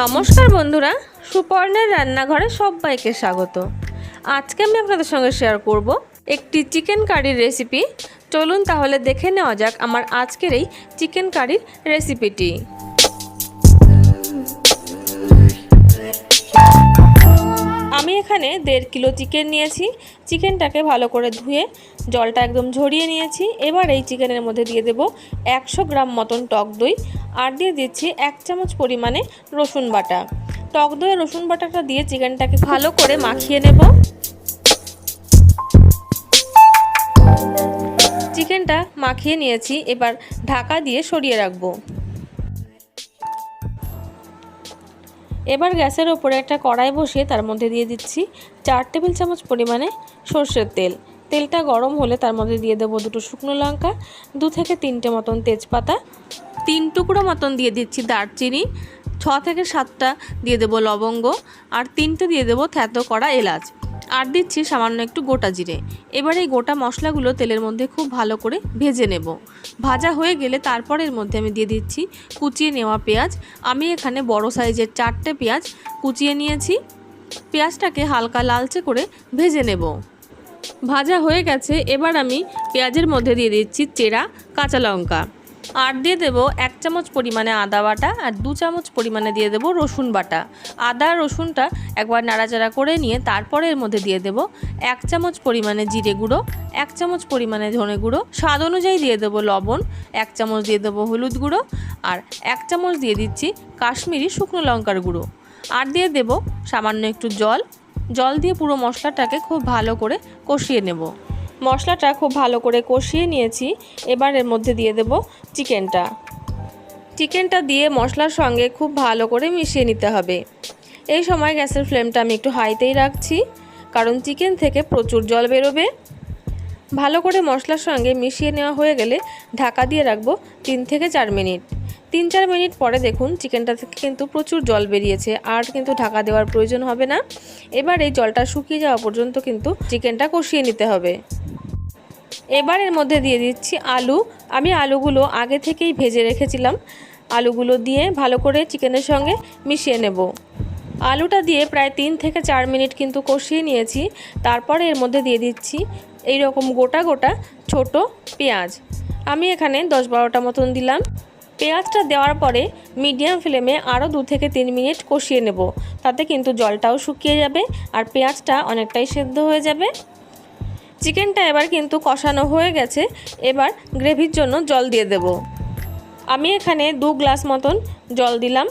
নমস্কার বন্ধুরা, সুপর্ণের রান্নাঘরে সবাইকে স্বাগত। আজকে আমি আপনাদের সঙ্গে শেয়ার করব একটি চিকেন কারির রেসিপি। চলুন তাহলে দেখে নেওয়া যাক আমার আজকের এই চিকেন কারির রেসিপিটি। আমি এখানে 1.5 কিলো চিকেন নিয়েছি। চিকেনটাকে ভালো করে ধুয়ে জলটা একদম ঝরিয়ে নিয়েছি। এবার এই চিকেনের মধ্যে দিয়ে দেব 100 গ্রাম মতন টক দই, আর দিয়ে দিচ্ছি 1 চামচ পরিমাণে রসুন বাটা। টক দই রসুন বাটাটা দিয়ে চিকেনটাকে ভালো করে মাখিয়ে নেব। চিকেনটা মাখিয়ে নিয়েছি, এবার ঢাকা দিয়ে সরিয়ে রাখবো। এবার গ্যাসের ওপরে একটা কড়াই বসিয়ে তার মধ্যে দিয়ে দিচ্ছি 4 টেবিল চামচ পরিমাণে সর্ষের তেল। তেলটা গরম হলে তার মধ্যে দিয়ে দেবো 2 শুকনো লঙ্কা, 2 থেকে 3টে মতন তেজপাতা, 3 টুকরো মতন দিয়ে দিচ্ছি দারচিনি, 6 থেকে 7টা দিয়ে দেবো লবঙ্গ, আর 3টে দিয়ে দেবো থ্যাতো করা এলাচ, আর দিচ্ছি সামান্য একটু গোটা জিরে। এবার এই গোটা মশলাগুলো তেলের মধ্যে খুব ভালো করে ভেজে নেব। ভাজা হয়ে গেলে তারপর এর মধ্যে আমি দিয়ে দিচ্ছি কুচিয়ে নেওয়া পেঁয়াজ। আমি এখানে বড় সাইজের 4টে পেঁয়াজ কুচিয়ে নিয়েছি। পেঁয়াজটাকে হালকা লালচে করে ভেজে নেব। ভাজা হয়ে গেছে, এবার আমি পেঁয়াজের মধ্যে দিয়ে দিচ্ছি চেরা কাঁচা লঙ্কা, আর দিয়ে দেবো 1 চামচ পরিমাণে আদা বাটা, আর 2 চামচ পরিমাণে দিয়ে দেবো রসুন বাটা। আদা রসুনটা একবার নাড়াচাড়া করে নিয়ে তারপরে এর মধ্যে দিয়ে দেবো 1 চামচ পরিমাণে জিরে গুঁড়ো, 1 চামচ পরিমাণে ধনে গুঁড়ো, স্বাদ অনুযায়ী দিয়ে দেবো লবণ, 1 চামচ দিয়ে দেবো হলুদ গুঁড়ো, আর 1 চামচ দিয়ে দিচ্ছি কাশ্মীরি শুকনো লঙ্কার গুঁড়ো, আর দিয়ে দেবো সামান্য একটু জল দিয়ে পুরো মশলাটাকে খুব ভালো করে কষিয়ে নেব। মশলাটা খুব ভালো করে কষিয়ে নিয়েছি। এবার এর মধ্যে দিয়ে দেব চিকেনটা দিয়ে মশলার সঙ্গে খুব ভালো করে মিশিয়ে নিতে হবে। এই সময় গ্যাসের ফ্লেমটা আমি একটু হাইতেই রাখছি, কারণ চিকেন থেকে প্রচুর জল বেরোবে। ভালো করে মশলার সঙ্গে মিশিয়ে নেওয়া হয়ে গেলে ঢাকা দিয়ে রাখবো 3 থেকে 4 মিনিট। 3-4 মিনিট পরে দেখুন চিকেনটা থেকে কিন্তু প্রচুর জল বেরিয়েছে, আর কিন্তু ঢাকা দেওয়ার প্রয়োজন হবে না। এবার এই জলটা শুকিয়ে যাওয়া পর্যন্ত কিন্তু চিকেনটা কষিয়ে নিতে হবে। এবার এর মধ্যে দিয়ে দিচ্ছি আলু। আমি আলুগুলো আগে থেকেই ভেজে রেখেছিলাম। আলুগুলো দিয়ে ভালো করে চিকেনের সঙ্গে মিশিয়ে নেব। আলুটা দিয়ে প্রায় 3 থেকে 4 মিনিট কিন্তু কষিয়ে নিয়েছি। তারপরে এর মধ্যে দিয়ে দিচ্ছি এই রকম গোটা গোটা ছোট পেঁয়াজ। আমি এখানে 10-12টা মতন দিলাম। পেঁয়াজটা দেওয়ার পরে মিডিয়াম ফ্লেমে আরও 2 থেকে 3 মিনিট কষিয়ে নেব। তাতে কিন্তু জলটাও শুকিয়ে যাবে আর পেঁয়াজটা অনেকটাই সেদ্ধ হয়ে যাবে। চিকেনটা এবার কিন্তু কষানো হয়ে গেছে। এবার গ্রেভির জন্য জল দিয়ে দেব। আমি এখানে 2 গ্লাস মতন জল দিলাম।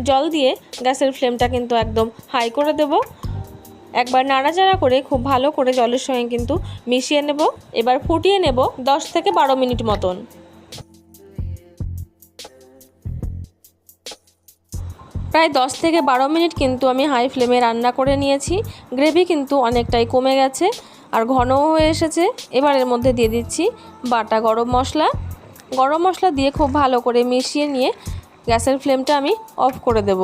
জল দিয়ে গ্যাসের ফ্লেমটা কিন্তু একদম হাই করে দেব। একবার নাড়াচাড়া করে খুব ভালো করে জলের সঙ্গে কিন্তু মিশিয়ে নেব। এবার ফুটিয়ে নেব 10 থেকে 12 মিনিট মতন। প্রায় 10 থেকে 12 মিনিট কিন্তু আমি হাই ফ্লেমে রান্না করে নিয়েছি। গ্রেভি কিন্তু অনেকটাই কমে গেছে আর ঘনও হয়ে এসেছে। এবার এর মধ্যে দিয়ে দিচ্ছি বাটা গরম মশলা দিয়ে খুব ভালো করে মিশিয়ে নিয়ে গ্যাসের ফ্লেমটা আমি অফ করে দেব।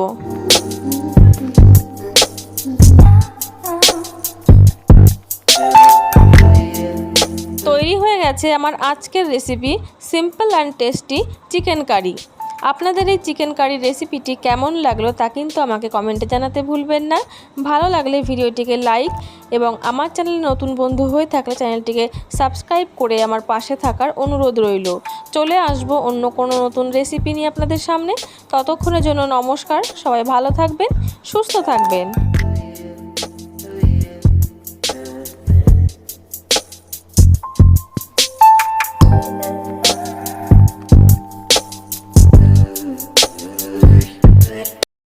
তৈরি হয়ে গেছে আমার আজকের recipe simple and tasty chicken curry. আপনাদের এই চিকেন কারি রেসিপিটি কেমন লাগলো তা কিন্তু আমাকে কমেন্টে জানাতে ভুলবেন না। ভালো লাগলে ভিডিওটিকে লাইক এবং আমার চ্যানেলে নতুন বন্ধু হয়ে থাকলে চ্যানেলটিকে সাবস্ক্রাইব করে আমার পাশে থাকার অনুরোধ রইল। চলে আসবো অন্য কোনো নতুন রেসিপি নিয়ে আপনাদের সামনে। ততক্ষণের জন্য নমস্কার। সবাই ভালো থাকবেন, সুস্থ থাকবেন।